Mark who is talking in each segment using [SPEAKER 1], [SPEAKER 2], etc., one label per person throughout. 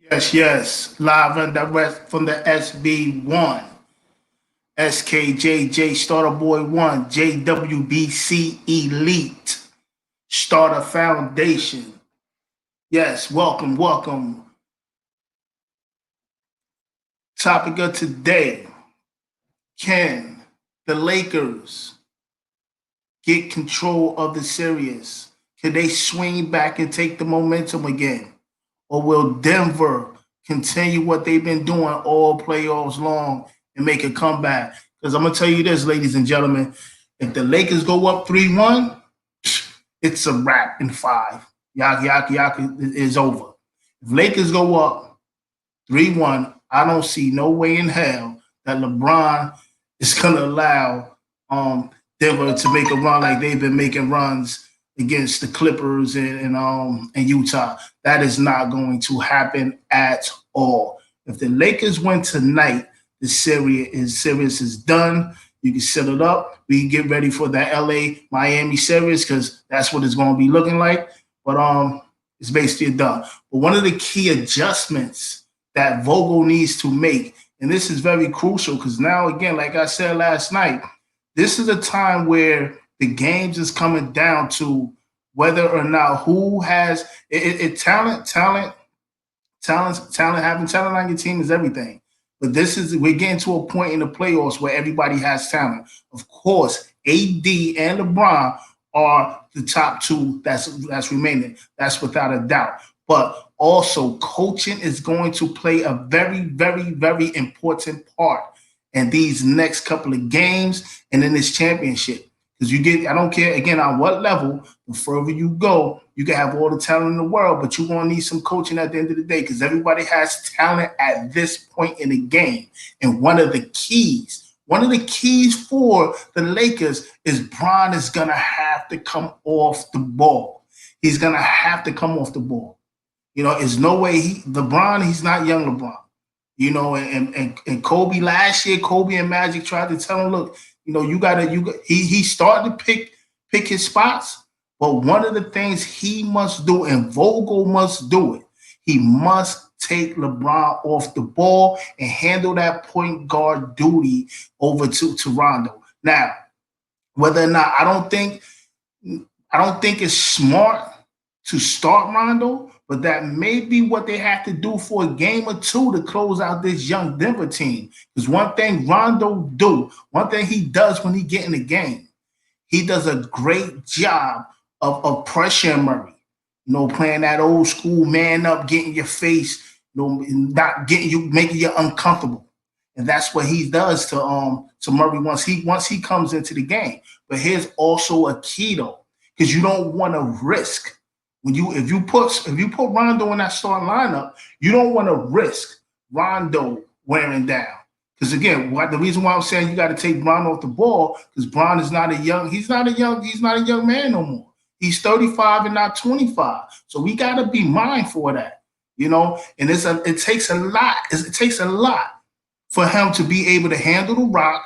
[SPEAKER 1] Yes, yes. Live and direct from the SB1. SKJJ Starter Boy 1. JWBC Elite. Starter Foundation. Yes, welcome, welcome. Topic of today. Can the Lakers get control of the series? Can they swing back and take the momentum again? Or will Denver continue what they've been doing all playoffs long and make a comeback? Because I'm gonna tell you this, ladies and gentlemen, if the Lakers go up 3-1, it's a wrap in five. Yak is over. If Lakers go up 3-1, I don't see no way in hell that LeBron is gonna allow Denver to make a run like they've been making runs against the Clippers and Utah. That is not going to happen at all. If the Lakers win tonight, the series is done. You can set it up. We can get ready for the LA Miami series because that's what it's going to be looking like. But it's basically done. But one of the key adjustments that Vogel needs to make, and this is very crucial because now again, like I said last night, this is a time where the games is coming down to whether or not who has talent. Having talent on your team is everything. But we're getting to a point in the playoffs where everybody has talent. Of course, AD and LeBron are the top two that's remaining. That's without a doubt. But also, coaching is going to play a very, very, very important part in these next couple of games and in this championship. Because I don't care again on what level, the further you go, you can have all the talent in the world, but you're going to need some coaching at the end of the day because everybody has talent at this point in the game. And one of the keys for the Lakers is Bron is going to have to come off the ball. He's going to have to come off the ball. There's no way LeBron, he's not young LeBron. And Kobe last year, Kobe and Magic tried to tell him, look, he started to pick his spots, but one of the things he must do, and Vogel must do it, he must take LeBron off the ball and handle that point guard duty over to Rondo. Now, whether or not I don't think it's smart to start Rondo, but that may be what they have to do for a game or two to close out this young Denver team. Because one thing he does when he get in the game, he does a great job of pressuring Murray. Playing that old school man up, getting your face, not getting you, making you uncomfortable. And that's what he does to Murray once he comes into the game. But here's also a key though, because you don't want to risk. If you put Rondo in that starting lineup, you don't want to risk Rondo wearing down. Because again, the reason why I'm saying you got to take Bron off the ball, because Bron is he's not a young man no more. He's 35 and not 25. So we got to be mindful of that, And it takes a lot. It takes a lot for him to be able to handle the rock,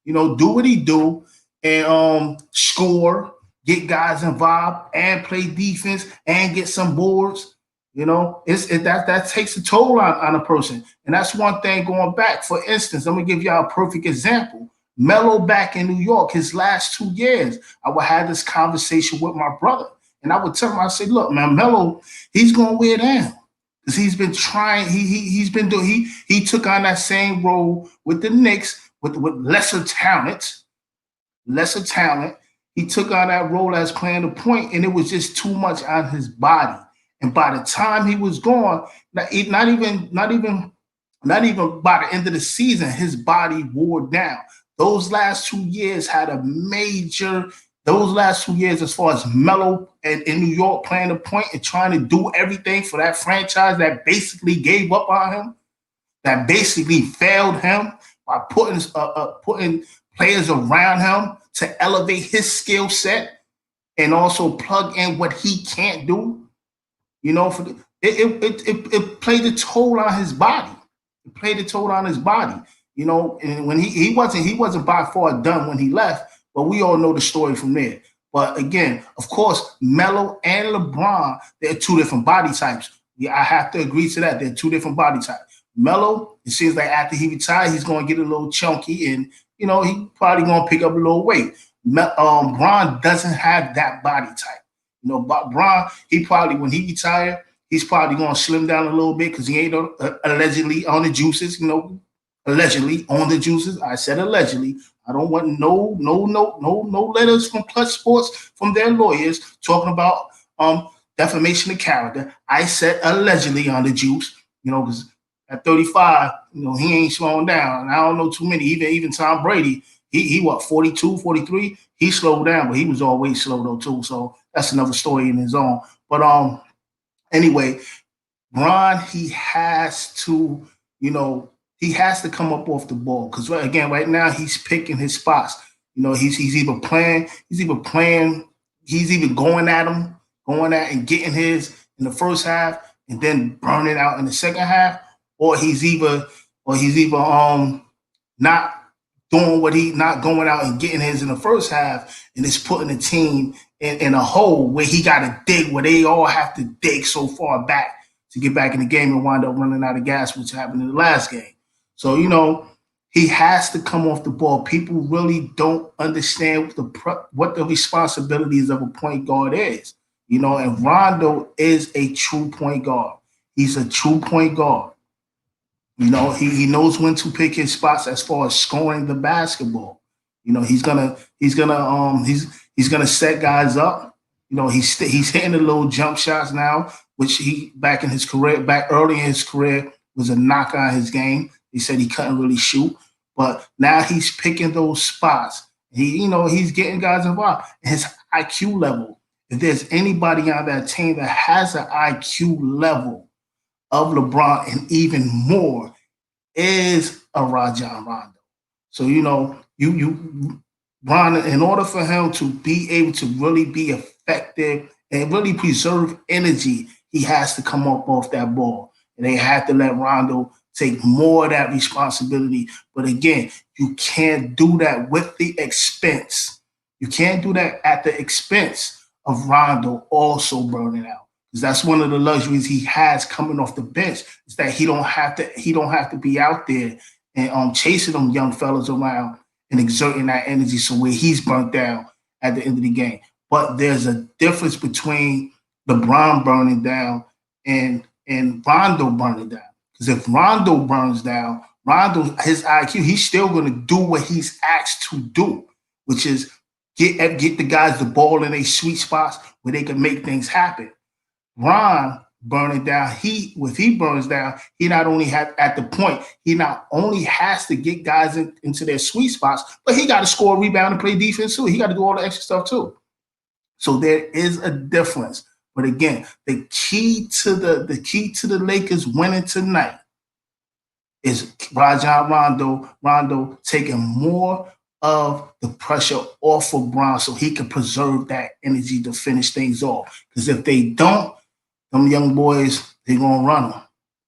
[SPEAKER 1] do what he do, and score, get guys involved, and play defense, and get some boards. That takes a toll on a person. And that's one thing going back. For instance, I'm going to give y'all a perfect example. Melo back in New York, his last 2 years, I would have this conversation with my brother. And I would tell him, I say, look, man, Melo, he's going to wear down. Because he's been trying, he took on that same role with the Knicks with lesser talent. He took on that role as playing the point, and it was just too much on his body. And by the time he was gone, not even by the end of the season, his body wore down. Those last 2 years as far as Melo in New York playing the point and trying to do everything for that franchise that basically gave up on him, that basically failed him by putting players around him to elevate his skill set and also plug in what he can't do. It played a toll on his body. And when he wasn't by far done when he left, but we all know the story from there. But again, of course, Melo and LeBron, they're two different body types. Yeah, I have to agree to that. They're two different body types. Melo, it seems like after he retired, he's going to get a little chunky, and he probably going to pick up a little weight. Bron doesn't have that body type. But Bron, he probably when he retired, he's probably going to slim down a little bit because he ain't allegedly on the juices. Allegedly on the juices. I said allegedly. I don't want no letters from Clutch Sports from their lawyers talking about defamation of character. I said allegedly on the juice, because at 35, he ain't slowing down. And I don't know too many. Even Tom Brady, he what 42, 43. He slowed down, but he was always slow though too. So that's another story in his own. But anyway, Bron, he has to come up off the ball because again, right now he's picking his spots. He's either playing, he's either going at him, going at and getting his in the first half and then burning out in the second half, or he's either not doing what he not going out and getting his in the first half and it's putting the team in a hole where he got to dig, where they all have to dig so far back to get back in the game and wind up running out of gas, which happened in the last game. So, he has to come off the ball. People really don't understand what the responsibilities of a point guard is. And Rondo is a true point guard. He's a true point guard. He knows when to pick his spots as far as scoring the basketball. He's gonna set guys up. He's hitting the little jump shots now, which he back early in his career was a knock on his game. He said he couldn't really shoot, but now he's picking those spots. He's getting guys involved. His IQ level. If there's anybody on that team that has an IQ level of LeBron and even more, is a Rajon Rondo. So Bron, in order for him to be able to really be effective and really preserve energy, he has to come up off that ball, and they have to let Rondo take more of that responsibility. But again, you can't do that with the expense. You can't do that at the expense of Rondo also burning out. Because that's one of the luxuries he has coming off the bench, is that he don't have to be out there and chasing them young fellas around and exerting that energy so where he's burnt down at the end of the game. But there's a difference between LeBron burning down and Rondo burning down. Because if Rondo burns down, his IQ, he's still going to do what he's asked to do, which is get the guys the ball in their sweet spots where they can make things happen. Ron burning down, if he burns down, he not only has at the point, he not only has to get guys into their sweet spots, but he got to score, rebound, and play defense too. He got to do all the extra stuff too. So there is a difference. But again, the key to the Lakers winning tonight is Rajon Rondo taking more of the pressure off of Bron so he can preserve that energy to finish things off. Because if they don't, them young boys, they're gonna run them.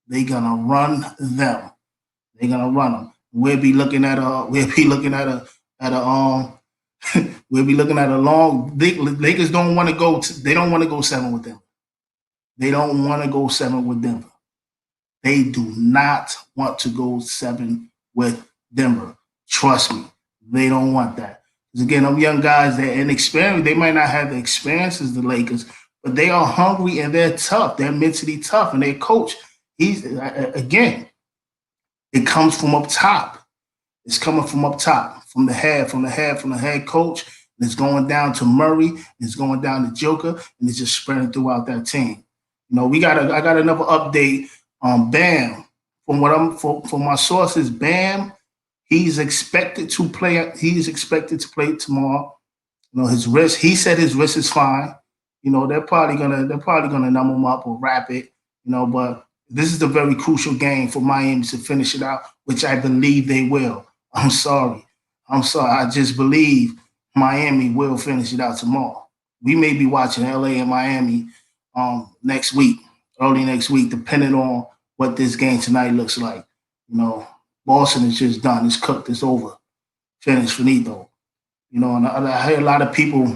[SPEAKER 1] They're gonna run them. They're gonna run them. We'll be looking at a long. Lakers don't want to go. They don't want to go 7 with them. They don't want to go 7 with Denver. They do not want to go 7 with Denver. Trust me, they don't want that. Because again, them young guys, they're inexperienced. They might not have the experience as the Lakers, but they are hungry and they're tough. They're mentally tough, and their coach, it comes from up top. It's coming from up top, from the head coach. And it's going down to Murray, and it's going down to Joker, and it's just spreading throughout that team. I got another update on Bam. From my sources, Bam, he's expected to play. He's expected to play tomorrow. His wrist. He said his wrist is fine. They're probably gonna numb him up or wrap it. But this is a very crucial game for Miami to finish it out, which I believe they will. I'm sorry. I just believe Miami will finish it out tomorrow. We may be watching LA and Miami next week, early next week, depending on what this game tonight looks like. Boston is just done. It's cooked. It's over. Finished. Finito. And I hear a lot of people,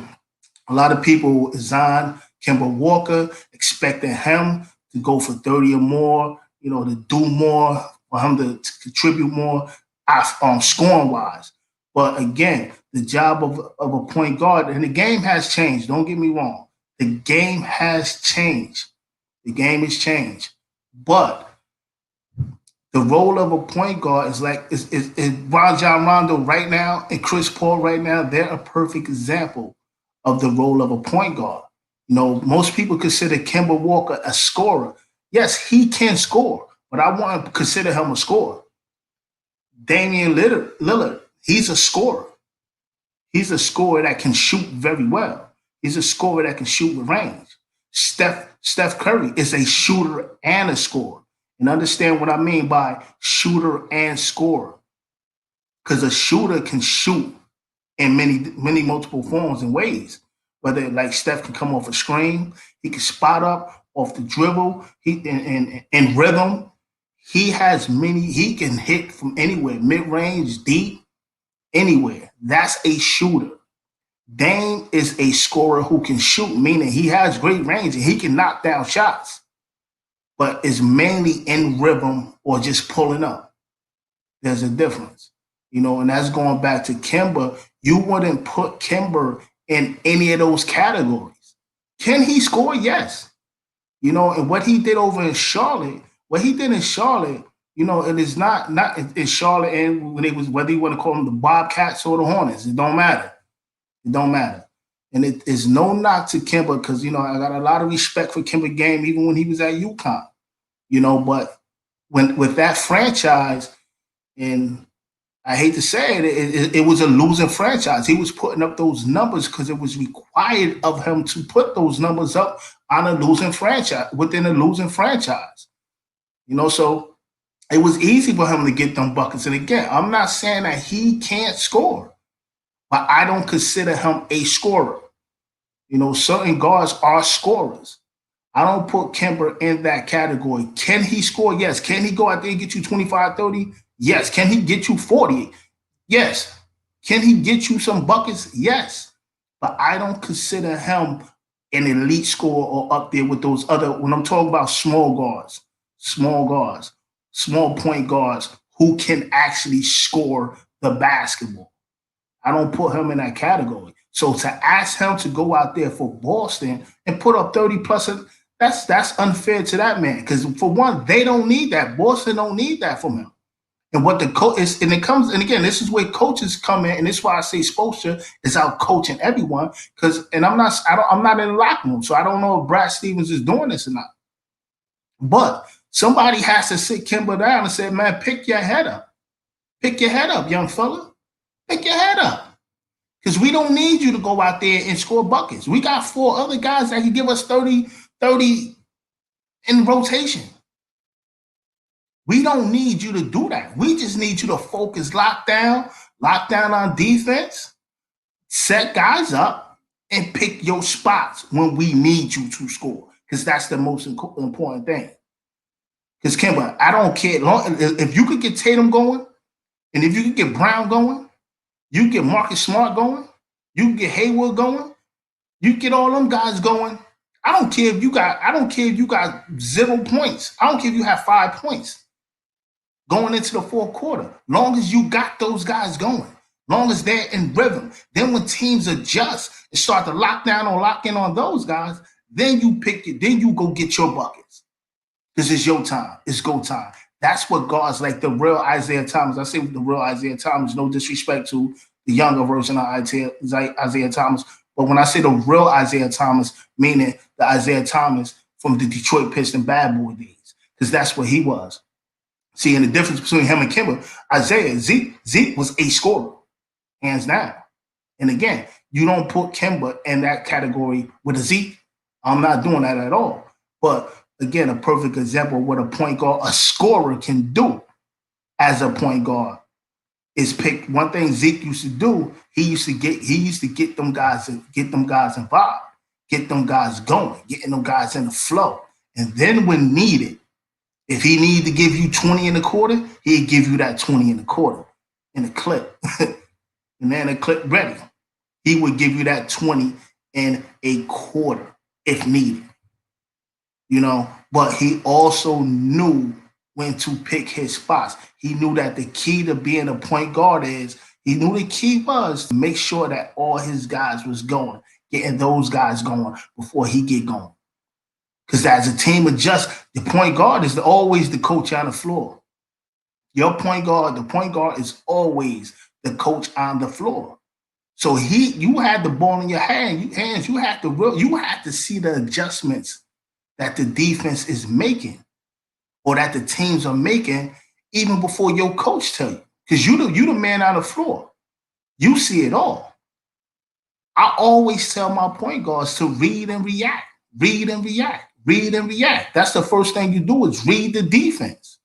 [SPEAKER 1] Zion, Kemba Walker, expecting him to go for 30 or more, to do more, for him to contribute more, scoring wise. But again, the job of a point guard, and the game has changed. Don't get me wrong. The game has changed. The game has changed. But the role of a point guard is like is John Rondo right now and Chris Paul right now. They're a perfect example of the role of a point guard. Most people consider Kemba Walker a scorer. Yes, he can score, but I want to consider him a scorer. Damian Lillard, he's a scorer. He's a scorer that can shoot very well. He's a scorer that can shoot with range. Steph Curry is a shooter and a scorer. And understand what I mean by shooter and scorer. Because a shooter can shoot in many multiple forms and ways. Whether like Steph can come off a screen, he can spot up off the dribble, in rhythm. He can hit from anywhere, mid-range, deep, anywhere. That's a shooter. Dame is a scorer who can shoot, meaning he has great range and he can knock down shots, but is mainly in rhythm or just pulling up. There's a difference, and that's going back to Kemba. You wouldn't put Kemba in any of those categories. Can he score? Yes. And what he did over in Charlotte, it is not in Charlotte, and when it was, whether you want to call them the Bobcats or the Hornets, it don't matter. It don't matter. And it is no knock to Kemba because, I got a lot of respect for Kemba game even when he was at UConn. But with that franchise, and I hate to say it was a losing franchise. He was putting up those numbers because it was required of him to put those numbers up on a losing franchise, within a losing franchise. So it was easy for him to get them buckets. And again, I'm not saying that he can't score, but I don't consider him a scorer. Certain guards are scorers. I don't put Kemba in that category. Can he score? Yes. Can he go out there and get you 25, 30? Yes. Can he get you 40? Yes. Can he get you some buckets? Yes. But I don't consider him an elite scorer or up there with those other, when I'm talking about small guards, small point guards who can actually score the basketball. I don't put him in that category. So to ask him to go out there for Boston and put up 30 plus, that's unfair to that man. Because for one, they don't need that. Boston don't need that from him. And what the coach is, and it comes, and again, this is where coaches come in, and this is why I say Spoelstra is out coaching everyone. I'm not in the locker room, so I don't know if Brad Stevens is doing this or not. But somebody has to sit Kemba down and say, man, pick your head up. Pick your head up, young fella. Pick your head up. Because we don't need you to go out there and score buckets. We got 4 other guys that can give us 30 in rotation. We don't need you to do that. We just need you to focus, lock down on defense, set guys up, and pick your spots when we need you to score. Because that's the most important thing. Because Kemba, I don't care. If you could get Tatum going, and if you could get Brown going, you can get Marcus Smart going, you can get Hayward going, you can get all them guys going. I don't care if you got 0 points. I don't care if you have 5 points going into the fourth quarter. Long as you got those guys going, long as they're in rhythm. Then when teams adjust and start to lock in on those guys, then you then you go get your buckets. Because it's your time. It's go time. That's what guards like the real Isaiah Thomas. I say the real Isaiah Thomas, no disrespect to the younger version of Isaiah Thomas. But when I say the real Isaiah Thomas, meaning the Isaiah Thomas from the Detroit Pistons bad boy days, because that's what he was. See, and the difference between him and Kemba, Zeke was a scorer, hands down. And again, you don't put Kemba in that category with a Zeke. I'm not doing that at all. But again, a perfect example of what a point guard, a scorer can do as a point guard is pick. One thing Zeke used to do, he used to get them guys involved, get them guys going, getting them guys in the flow. And then when needed, if he needed to give you 20 in the quarter, he'd give you that 20 in the quarter in the clip. And then the clip ready. He would give you that 20 in a quarter if needed. but he also knew when to pick his spots. He knew that the key to being a point guard is he knew the key was to make sure that all his guys was going, getting those guys going before he get going. Because as a team adjusts, the point guard is always the coach on the floor. Your point guard, the point guard is always the coach on the floor. So you had the ball in your hands. You had to see the adjustments that the defense is making or that the teams are making even before your coach tell you. Because you the man on the floor. You see it all. I always tell my point guards to read and react, read and react, read and react. That's the first thing you do is read the defense.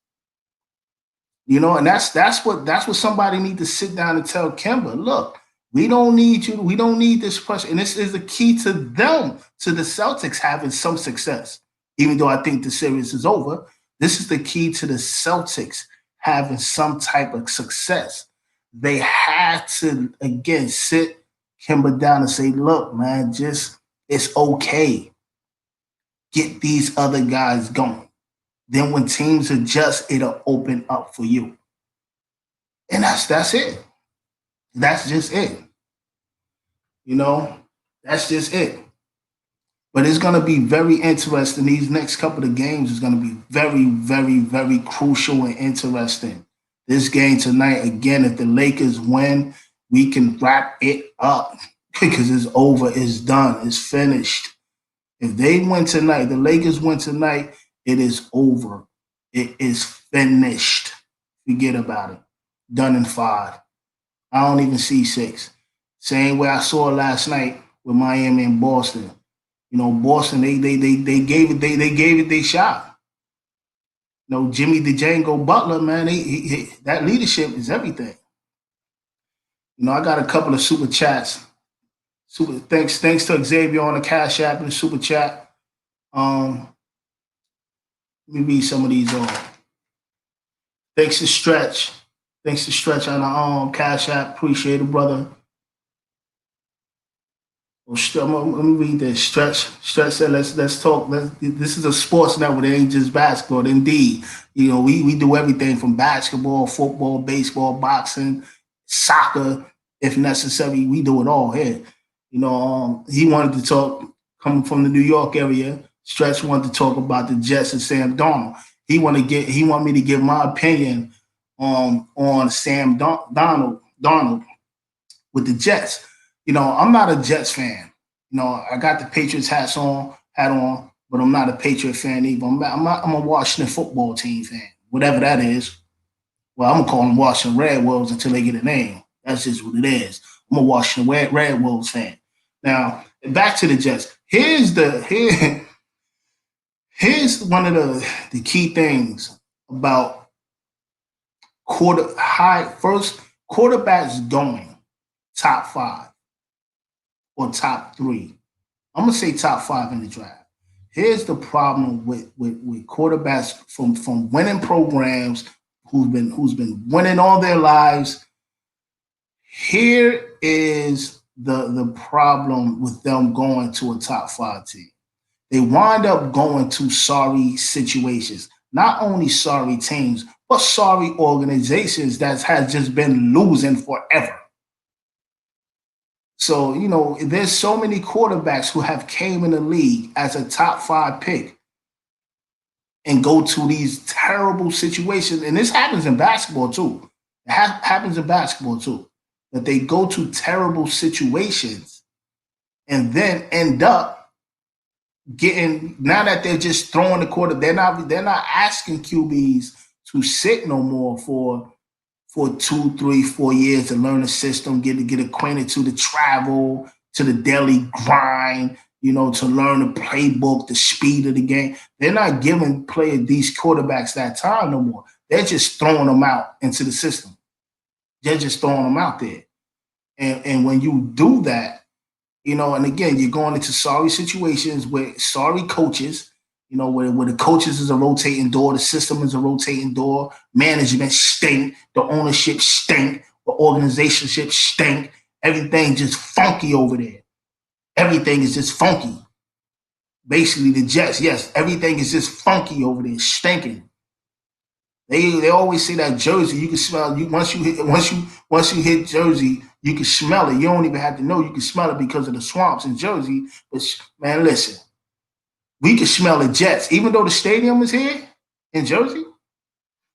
[SPEAKER 1] And that's what somebody need to sit down and tell Kemba, look, we don't need you. We don't need this pressure. And this is the key to them, to the Celtics having some success. Even though I think the series is over, this is the key to the Celtics having some type of success. They had to, again, sit Kemba down and say, look, man, it's okay. Get these other guys going. Then when teams adjust, it'll open up for you. And that's it. That's just it. That's just it. But it's going to be very interesting. These next couple of games is going to be very, very, very crucial and interesting. This game tonight, again, if the Lakers win, we can wrap it up because it's over. It's done. It's finished. If they win tonight, the Lakers win tonight, it is over. It is finished. Forget about it. Done in 5. I don't even see 6. Same way I saw it last night with Miami and Boston. Boston, they gave it their shot. Jimmy the Django Butler, man, that leadership is everything. I got a couple of super chats. Thanks to Xavier on the Cash App and the super chat. Let me read some of these off. Thanks to Stretch. Thanks to Stretch on the Cash App. Appreciate it, brother. Let me read this. Stretch said, let's talk. This is a sports network. It ain't just basketball. Indeed, we do everything from basketball, football, baseball, boxing, soccer, if necessary. We do it all here. He wanted to talk, coming from the New York area. Stretch wanted to talk about the Jets and Sam Darnold. He wanted me to give my opinion on Sam Darnold with the Jets. I'm not a Jets fan. I got the Patriots hat on, but I'm not a Patriot fan either. I'm a Washington football team fan, whatever that is. Well, I'm going to call them Washington Red Wolves until they get a name. That's just what it is. I'm a Washington Red Wolves fan. Now, back to the Jets. Here's one of the key things about quarterbacks going top 5 or top 3. I'm gonna say top 5 in the draft. Here's the problem with quarterbacks from winning programs who's been winning all their lives. Here is the problem with them going to a top 5 team. They wind up going to sorry situations. Not only sorry teams, but sorry organizations that has just been losing forever. So, there's so many quarterbacks who have came in the league as a top 5 pick and go to these terrible situations. And this happens in basketball too. It happens in basketball too. That they go to terrible situations and then end up getting, now that they're just throwing the quarter, they're not asking QBs to sit no more for 2, 3, 4 years to learn the system, get acquainted to the travel, to the daily grind, to learn the playbook, the speed of the game. They're not giving these quarterbacks that time no more. They're just throwing them out into the system. They're just throwing them out there. And when you do that, and again, you're going into sorry situations with sorry coaches, where the coaches is a rotating door, the system is a rotating door, management stink, the ownership stink, the organizationship stink, everything just funky over there. Everything is just funky. Basically, the Jets, yes, everything is just funky over there, stinking. They always say that Jersey, you can smell you once you hit Jersey, you can smell it. You don't even have to know you can smell it because of the swamps in Jersey. But man, listen, we can smell the Jets, even though the stadium is here in Jersey.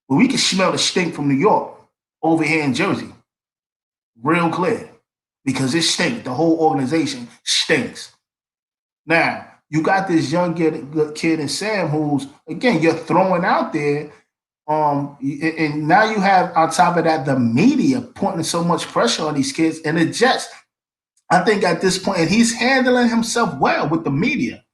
[SPEAKER 1] But we can smell the stink from New York over here in Jersey, real clear, because it stinks. The whole organization stinks. Now you got this young kid in Sam, who's again you're throwing out there. And now you have on top of that the media putting so much pressure on these kids, and the Jets. I think at this point, and he's handling himself well with the media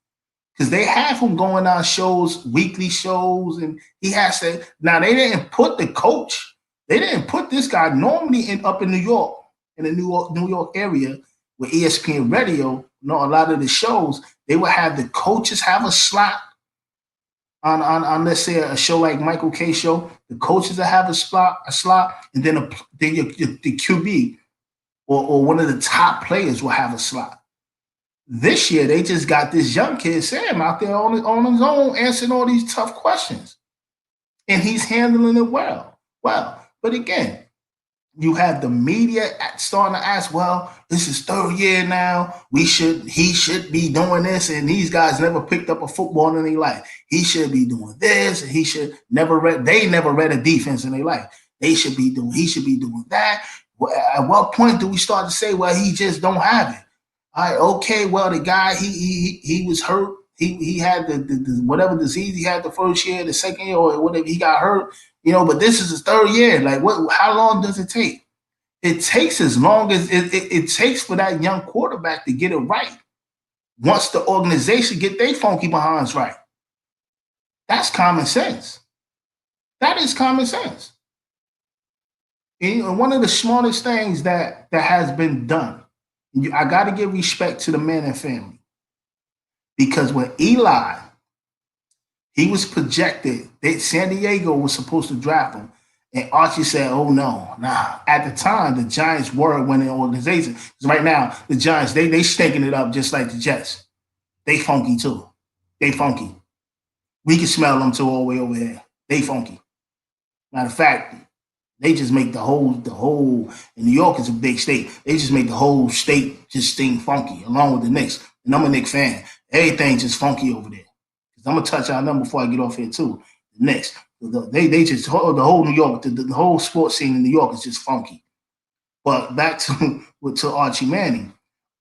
[SPEAKER 1] because they have him going on shows, weekly shows, and he has to. Now they didn't put the coach. They didn't put this guy normally up in New York, in the New York area with ESPN Radio. You know, a lot of the shows they would have the coaches have a slot on let's say a show like Michael K show. The coaches will have a slot, and then the QB or one of the top players will have a slot. This year, they just got this young kid, Sam, out there on his own, answering all these tough questions. And he's handling it well. Well, but again, you have the media starting to ask, well, this is third year now. He should be doing this, and these guys never picked up a football in their life. He should be doing this, and they never read a defense in their life. He should be doing that. At what point do we start to say, well, he just don't have it? All right, okay, well, the guy he was hurt. He had the whatever disease he had the first year, the second year, or whatever, he got hurt. But this is his third year. Like, how long does it take? It takes as long as it takes for that young quarterback to get it right. Once the organization get their funky behinds right. That's common sense. That is common sense. And one of the smartest things that has been done, I got to give respect to the man and family. Because when Eli, he was projected, San Diego was supposed to draft him. And Archie said, oh, no, nah. At the time, the Giants were a winning organization. Because right now, the Giants, they stinking it up just like the Jets. They funky, too. They funky. We can smell them, too, all the way over here. They funky. Matter of fact, they just make the whole, and New York is a big state. They just make the whole state just stink funky, along with the Knicks. And I'm a Knicks fan. Everything just funky over there. Because I'm going to touch on them before I get off here, too. The Knicks. They just, the whole New York, the whole sports scene in New York is just funky. But back to Archie Manning.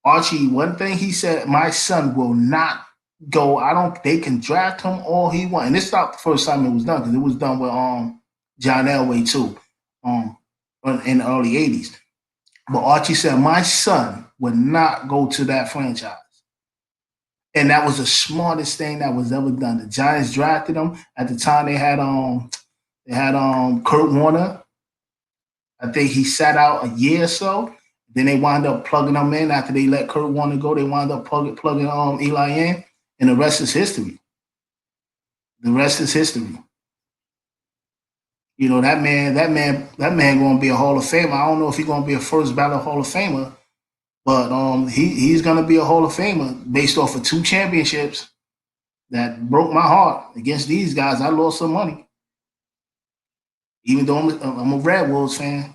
[SPEAKER 1] Archie, one thing he said, my son will not go. They can draft him all he wants. And it's not the first time it was done, because it was done with John Elway, too. In the early 80s. But Archie said, my son would not go to that franchise. And that was the smartest thing that was ever done. The Giants drafted him. At the time they had Kurt Warner. I think he sat out a year or so. Then they wound up plugging him in after they let Kurt Warner go. They wound up plugging Eli in, and the rest is history. The rest is history. That man going to be a Hall of Famer. I don't know if he's going to be a first ballot Hall of Famer, but he's going to be a Hall of Famer based off of 2 championships that broke my heart against these guys. I lost some money, even though I'm a Red Wolves fan.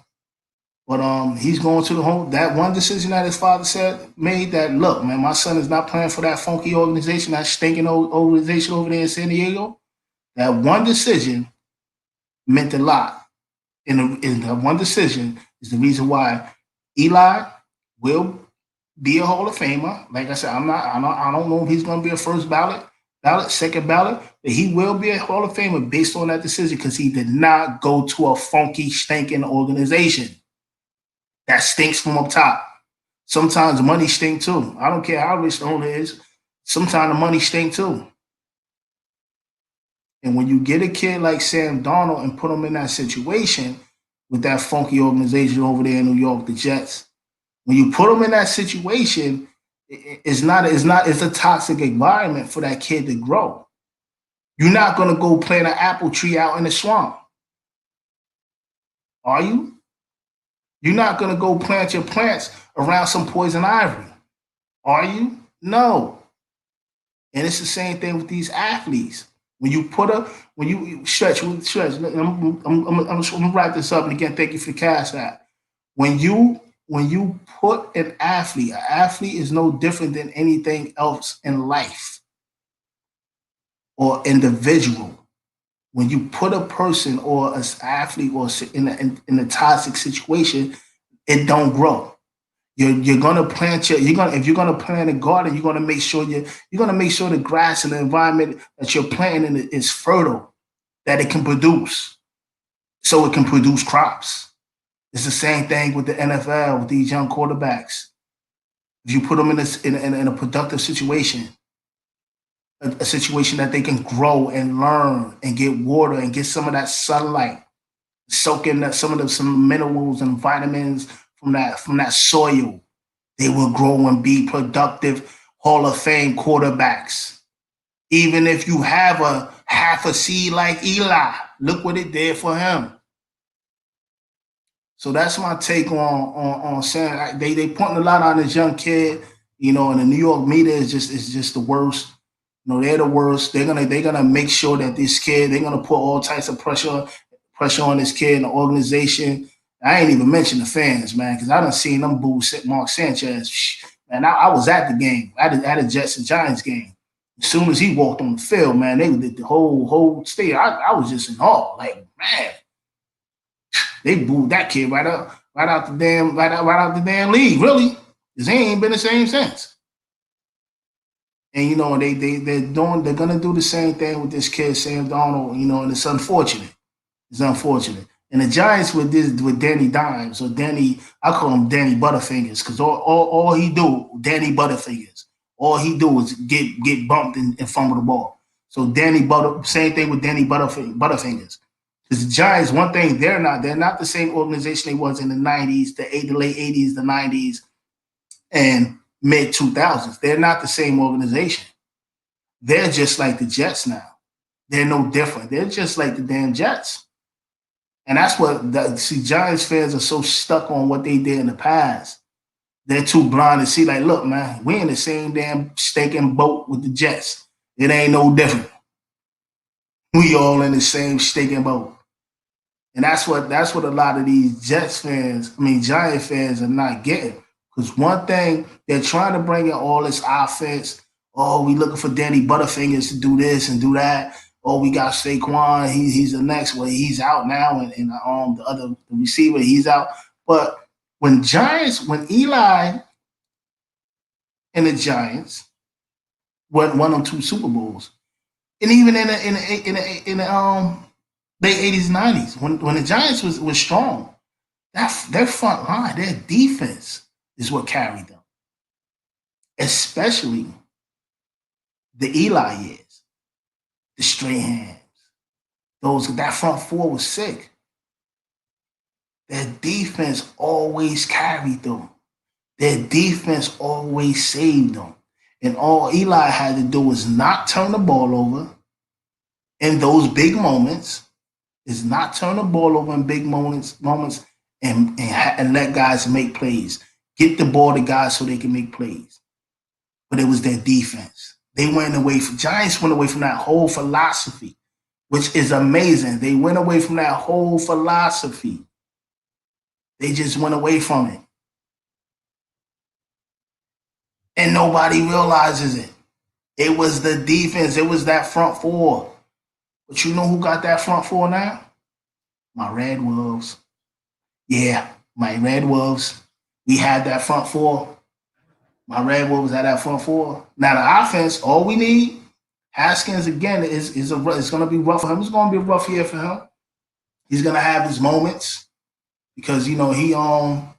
[SPEAKER 1] But he's going to the home. That one decision that his father made that, look, man, my son is not playing for that funky organization, that stinking organization over there in San Diego. That one decision meant a lot. And the one decision is the reason why Eli will be a Hall of Famer. Like I said, I don't know if he's going to be a first ballot, second ballot, but he will be a Hall of Famer based on that decision, because he did not go to a funky, stinking organization that stinks from up top. Sometimes money stink too. I don't care how rich the owner is. Sometimes the money stink too. And when you get a kid like Sam Darnold and put him in that situation with that funky organization over there in New York, the Jets, when you put him in that situation, it's a toxic environment for that kid to grow. You're not going to go plant an apple tree out in the swamp. Are you? You're not going to go plant your plants around some poison ivy. Are you? No. And it's the same thing with these athletes. When you put a when you stretch, I'm gonna wrap this up, and again, thank you for the cash app. When you put an athlete is no different than anything else in life or individual. When you put a person or an athlete or in a toxic situation, it don't grow. You're gonna plant your you're gonna if you're gonna plant a garden, you're gonna make sure the grass and the environment that you're planting in is fertile, that it can produce, so it can produce crops. It's the same thing with the NFL with these young quarterbacks. If you put them in a productive situation, a situation that they can grow and learn and get water and get some of that sunlight, soak in some of some minerals and vitamins from that soil, they will grow and be productive Hall of Fame quarterbacks. Even if you have a half a seed like Eli, look what it did for him. So that's my take on saying they putting a lot on this young kid, and the New York media is just the worst. They're the worst. They're gonna make sure that this kid, they're gonna put all types of pressure on this kid and the organization. I ain't even mention the fans, man, because I done seen them boo Mark Sanchez. Man, I was at the game, at the Jets and Giants game. As soon as he walked on the field, man, they did the whole state. I was just in awe. Like, man, they booed that kid right out the damn league, really. Because he ain't been the same since. And they're gonna do the same thing with this kid, Sam Donald, and it's unfortunate. It's unfortunate. And the Giants with Danny Dimes or Danny, I call him Danny Butterfingers, because all he do, Danny Butterfingers, all he do is get bumped and fumble the ball. So same thing with Danny Butterfingers. Because the Giants, one thing, they're not the same organization they was in the '90s, the late '80s, the '90s, and mid 2000s. They're not the same organization. They're just like the Jets now. They're no different. They're just like the damn Jets. And that's Giants fans are so stuck on what they did in the past. They're too blind to see, like, look, man, we in the same damn stinking boat with the Jets. It ain't no different. We all in the same stinking boat. And that's what a lot of these Giant fans are not getting. Because one thing, they're trying to bring in all this offense. Oh, we looking for Danny Butterfingers to do this and do that. Oh, we got Saquon. He's the next one. He's out now, and the receiver, he's out. But when Eli and the Giants won them 2 Super Bowls, and even in the late '80s, '90s, when the Giants was strong, their front line, their defense is what carried them, especially the Eli years, the Strahan. That front four was sick. Their defense always carried them. Their defense always saved them. And all Eli had to do was not turn the ball over in those big moments, is not turn the ball over in big moments and let guys make plays. Get the ball to guys so they can make plays. But it was their defense. Giants went away from that whole philosophy, which is amazing. They went away from that whole philosophy. They just went away from it. And nobody realizes it. It was the defense. It was that front four. But you know who got that front four now? My Red Wolves. Yeah, my Red Wolves. We had that front four. My Red Wolves had that front four. Now the offense, all we need, Haskins again it's going to be rough for him. It's going to be a rough year for him. He's going to have his moments because he not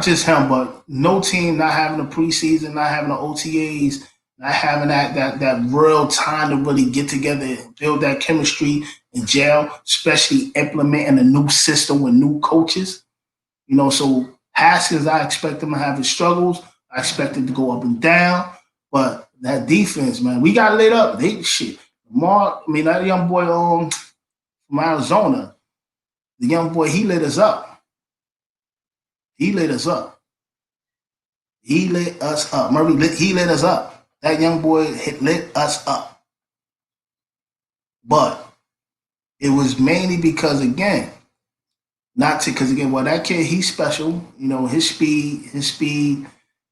[SPEAKER 1] just him, but no team not having a preseason, not having the OTAs, not having that real time to really get together and build that chemistry and gel, especially implementing a new system with new coaches. So Haskins, I expect him to have his struggles. I expect it to go up and down. But that defense, man, we got lit up. That young boy from Arizona, the young boy, he lit us up. He lit us up. He lit us up. He lit us up. That young boy lit us up. But it was mainly because, again, not to because again, well, that kid, he's special. You know, his speed.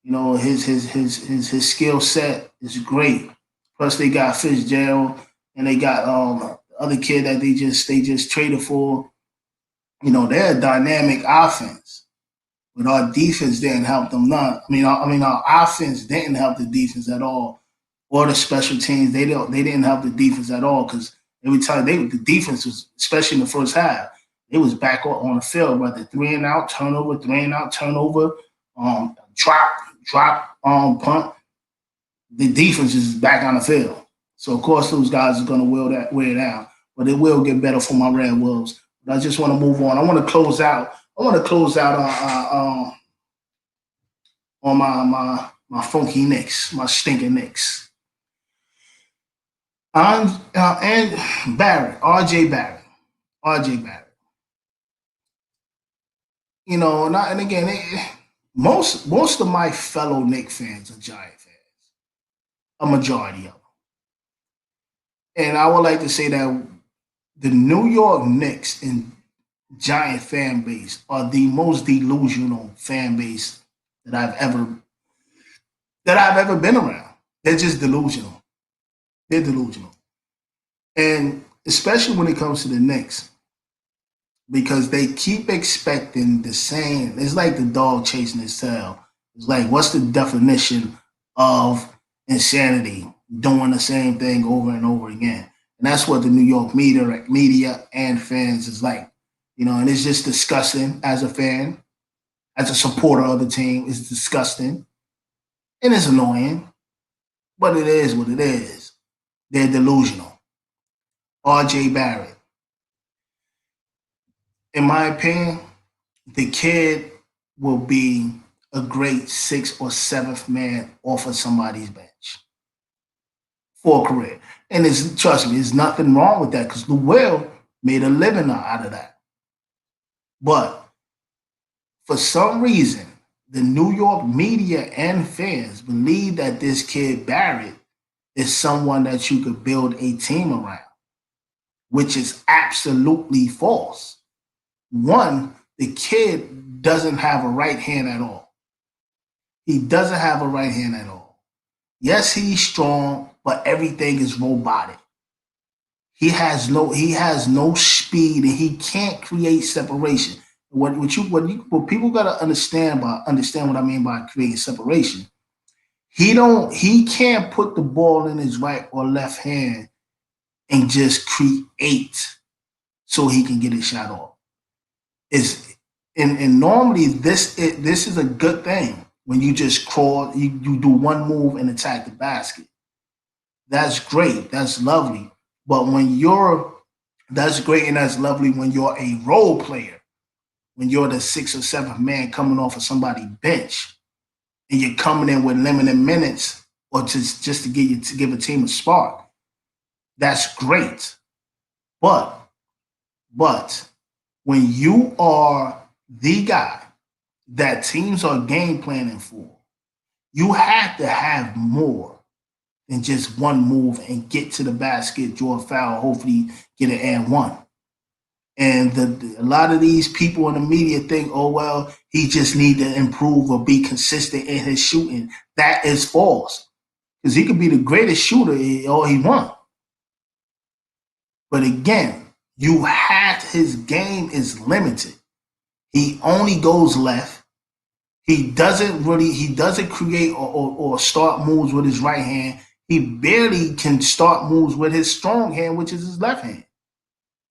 [SPEAKER 1] You know, his skill set is great. Plus, they got Fitzgerald and they got the other kid that they just traded for. You know, they're a dynamic offense, but our defense didn't help them none. Our offense didn't help the defense at all, or the special teams. They didn't help the defense at all because every time the defense was, especially in the first half, it was back on the field, whether three and out turnover, drop, punt. The defense is back on the field. So of course those guys are going to wear down, but it will get better for my Red Wolves. But I just want to move on. I want to close out. I want to close out on my funky Knicks, my stinking Knicks. And Barrett, R.J. Barrett. You know, and again, most of my fellow Knicks fans are Giant fans, a majority of them. And I would like to say that the New York Knicks and Giant fan base are the most delusional fan base that I've ever been around. They're just delusional. They're delusional. And especially when it comes to the Knicks, because they keep expecting the same. It's like the dog chasing its tail. It's like, what's the definition of insanity? Doing the same thing over and over again. And that's what the New York media and fans is like. You know, and it's just disgusting as a fan, as a supporter of the team. It's disgusting and it's annoying, but it is what it is. They're delusional. R.J. Barrett, in my opinion, the kid will be a great sixth or seventh man off of somebody's bench for a career. And trust me, there's nothing wrong with that because Lou Will made a living out of that. But for some reason, the New York media and fans believe that this kid Barrett is someone that you could build a team around, which is absolutely false. One, the kid doesn't have a right hand at all. He doesn't have a right hand at all. Yes, he's strong, but everything is robotic. He has no speed and he can't create separation. What people gotta understand what I mean by creating separation. He can't put the ball in his right or left hand and just create so he can get his shot off. Is and normally this is a good thing when you just crawl, you do one move and attack the basket. That's great. That's lovely. But when you're that's great and that's lovely when you're a role player, when you're the sixth or seventh man coming off of somebody's bench and you're coming in with limited minutes or just to give a team a spark. That's great. But but when you are the guy that teams are game planning for, you have to have more than just one move and get to the basket, draw a foul, hopefully get an and one. And a lot of these people in the media think, oh well, he just need to improve or be consistent in his shooting. That is false because he could be the greatest shooter all he wants. But again, his game is limited. He only goes left. He doesn't create or start moves with his right hand. He barely can start moves with his strong hand, which is his left hand.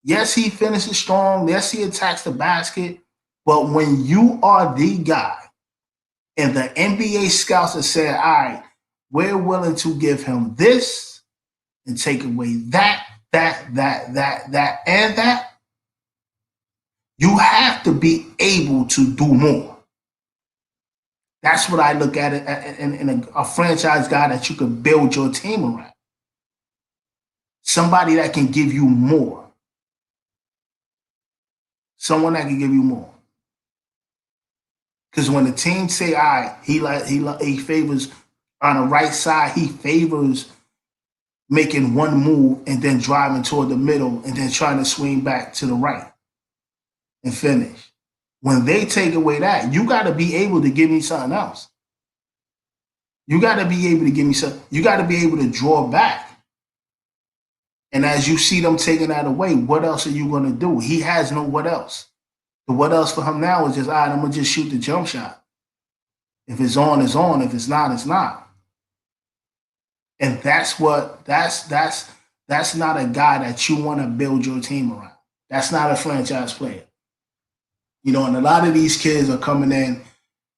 [SPEAKER 1] Yes, he finishes strong. Yes, he attacks the basket. But when you are the guy and the NBA scouts have said, all right, we're willing to give him this and take away that, and that, you have to be able to do more. That's what I look at it in a franchise guy that you can build your team around. Somebody that can give you more. Someone that can give you more. Because when the team say, "All right," he favors on the right side. He favors making one move and then driving toward the middle and then trying to swing back to the right and finish. When they take away that, you got to be able to give me something else. You got to be able to give me something. You got to be able to draw back. And as you see them taking that away, what else are you going to do? He has no what else. The what else for him now is just, all right, I'm going to just shoot the jump shot. If it's on, it's on. If it's not, it's not. And that's not a guy that you want to build your team around. That's not a franchise player. You know, and a lot of these kids are coming in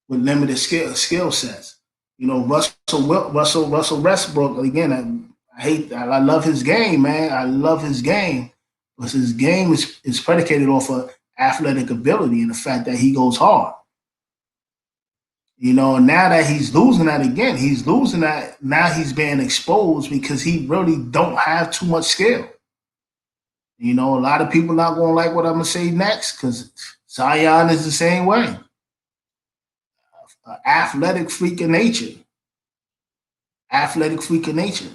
[SPEAKER 1] with limited skill sets. You know, Russell Westbrook, again, I love his game, man. I love his game. But his game is predicated off of athletic ability and the fact that he goes hard. You know, now that he's losing that again, he's losing that. Now he's being exposed because he really don't have too much skill. You know, a lot of people not gonna like what I'm gonna say next because Zion is the same way. Athletic freak of nature. Athletic freak of nature.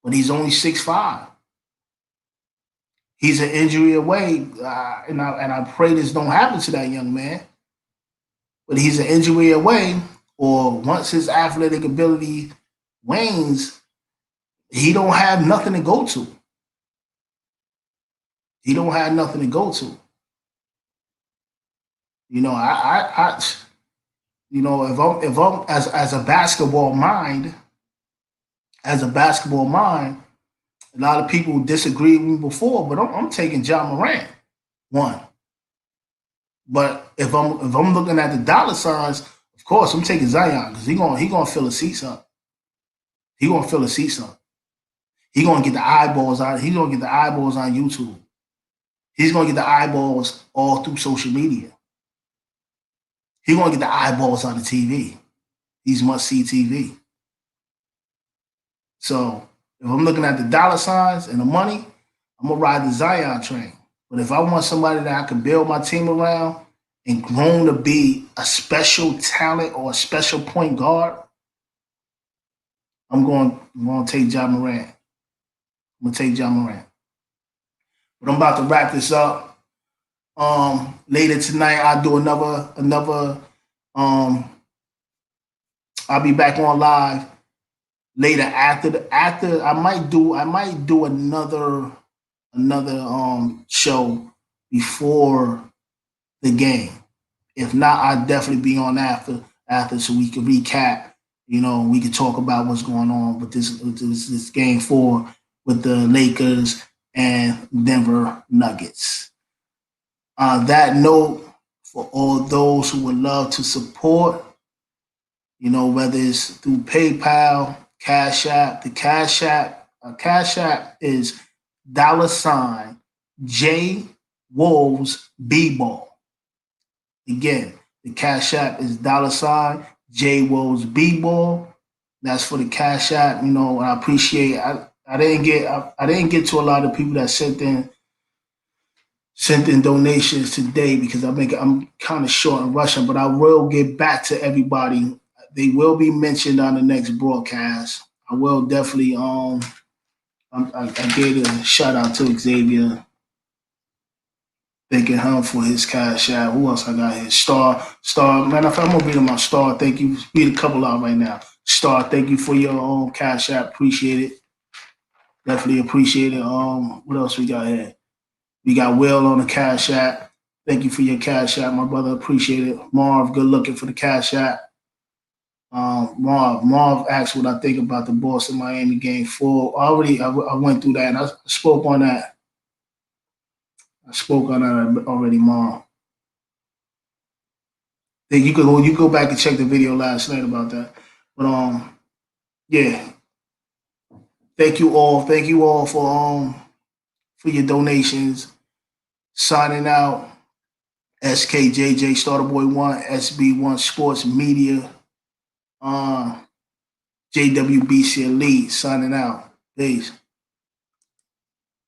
[SPEAKER 1] But he's only 6'5". He's an injury away, and I pray this don't happen to that young man. But he's an injury away, or once his athletic ability wanes, he don't have nothing to go to. He don't have nothing to go to. You know, if I'm as a basketball mind, a lot of people disagreed with me before, but I'm taking Ja Morant one. But if I'm looking at the dollar signs, of course I'm taking Zion because he gonna fill the seats up. He gonna fill the seats up. He gonna get the eyeballs on. He's gonna get the eyeballs on YouTube. He's gonna get the eyeballs all through social media. He's gonna get the eyeballs on the TV. These must see TV. So if I'm looking at the dollar signs and the money, I'm gonna ride the Zion train. But if I want somebody that I can build my team around and grown to be a special talent or a special point guard, I'm going to take Ja Morant. I'm going to take Ja Morant. But I'm about to wrap this up. Later tonight, I'll do another. I'll be back on live later after. I might do another show before the game. If not, I'll definitely be on after so we can recap. You know, we can talk about what's going on with this game 4 with the Lakers and Denver Nuggets. On that note, for all those who would love to support, you know, whether it's through PayPal, Cash App, the Cash App is $J Wolves B-Ball. Again, the Cash App is $J Wolves B-Ball. That's for the Cash App. You know, I appreciate. I didn't get to a lot of people that sent in donations today because I'm kind of short and rushing, but I will get back to everybody. They will be mentioned on the next broadcast. I will definitely I gave a shout out to Xavier, thanking him for his Cash App. Who else I got here? Star. Man, if I'm gonna read my Star, thank you. Read a couple out right now. Star, thank you for your own Cash App. Appreciate it. Definitely appreciate it. What else we got here? We got Will on the Cash App. Thank you for your Cash App, my brother. Appreciate it. Marv, good looking for the Cash App. Marv asked what I think about the Boston Miami game 4. I went through that and I spoke on that. I spoke on that already, Marv. Then you go back and check the video last night about that. But yeah. Thank you all for your donations. Signing out. SKJJ Starterboy 1, SB1 Sports Media, JWBC Elite signing out. Peace.